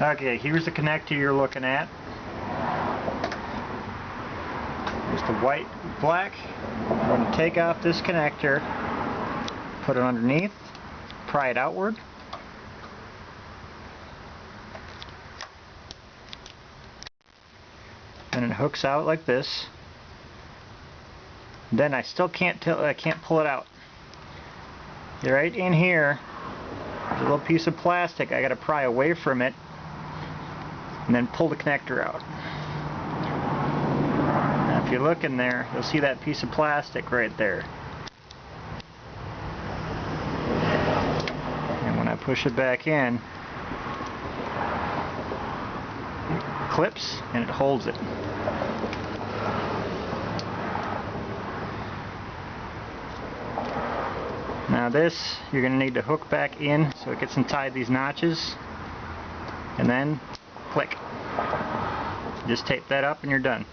Okay, here's the connector you're looking at. There's the white, black. I'm going to take off this connector, put it underneath, pry it outward. And it hooks out like this. Then I still can't pull it out. Right in here, there's a little piece of plastic. I got to pry away from it, and then pull the connector out. Now, if you look in there, you'll see that piece of plastic right there. And when I push it back in, it clips and it holds it. Now this, you're going to need to hook back in so it gets inside these notches, and then click. Just tape that up and you're done.